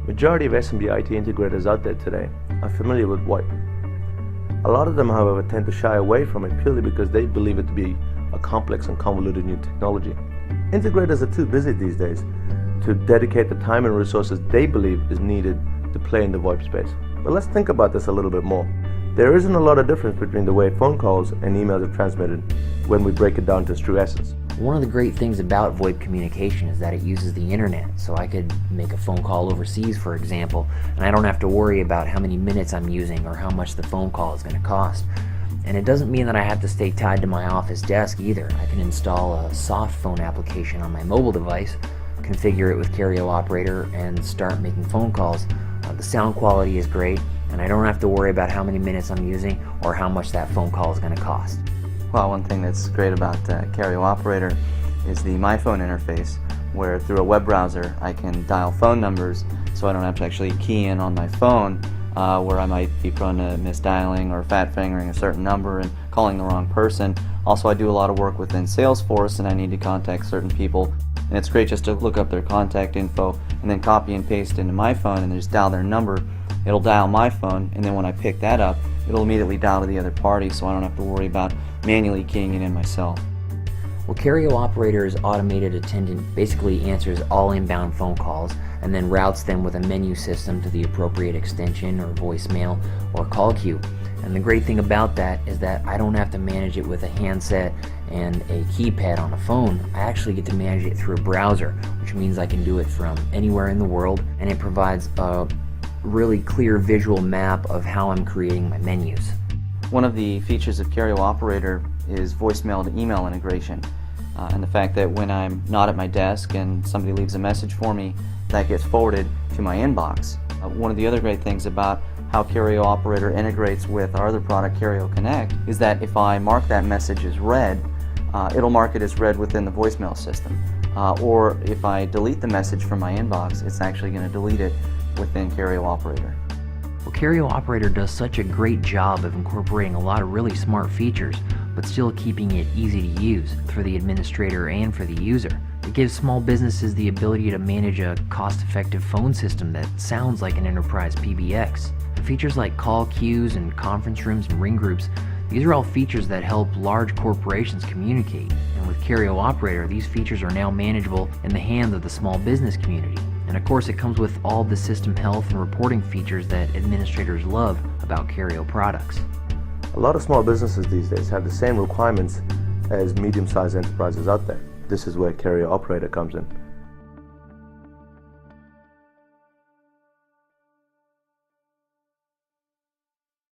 Majority of SMB IT integrators out there today are familiar with VoIP. A lot of them, however, tend to shy away from it purely because they believe it to be a complex and convoluted new technology. Integrators are too busy these days to dedicate the time and resources they believe is needed to play in the VoIP space. But let's think about this a little bit more. There isn't a lot of difference between the way phone calls and emails are transmitted when we break it down to its true essence. One of the great things about VoIP communication is that it uses the internet. So I could make a phone call overseas, for example, and I don't have to worry about how many minutes I'm using or how much the phone call is going to cost. And it doesn't mean that I have to stay tied to my office desk either. I can install a soft phone application on my mobile device, configure it with Careo Operator, and start making phone calls. The sound quality is great, and I don't have to worry about how many minutes I'm using or how much that phone call is going to cost. Well, one thing that's great about Careo Operator is the My Phone interface, where through a web browser I can dial phone numbers so I don't have to actually key in on my phone where I might be prone to misdialing or fat fingering a certain number and calling the wrong person. Also, I do a lot of work within Salesforce and I need to contact certain people, and it's great just to look up their contact info and then copy and paste into my phone and just dial their number. It'll dial my phone, and then when I pick that up, it'll immediately dial to the other party, so I don't have to worry about manually keying it in myself. Well, Careo Operator's automated attendant basically answers all inbound phone calls and then routes them with a menu system to the appropriate extension or voicemail or call queue. And the great thing about that is that I don't have to manage it with a handset and a keypad on a phone. I actually get to manage it through a browser, which means I can do it from anywhere in the world, and it provides a really clear visual map of how I'm creating my menus. One of the features of Careo Operator is voicemail to email integration, and the fact that when I'm not at my desk and somebody leaves a message for me, that gets forwarded to my inbox. One of the other great things about how Careo Operator integrates with our other product, Careo Connect, is that if I mark that message as read, it'll mark it as read within the voicemail system. Or if I delete the message from my inbox, it's actually going to delete it within Careo Operator. Well, Careo Operator does such a great job of incorporating a lot of really smart features, but still keeping it easy to use for the administrator and for the user. It gives small businesses the ability to manage a cost-effective phone system that sounds like an enterprise PBX. Features like call queues and conference rooms and ring groups, these are all features that help large corporations communicate. And with Careo Operator, these features are now manageable in the hands of the small business community. And of course, it comes with all the system health and reporting features that administrators love about Careo products. A lot of small businesses these days have the same requirements as medium-sized enterprises out there. This is where Careo Operator comes in.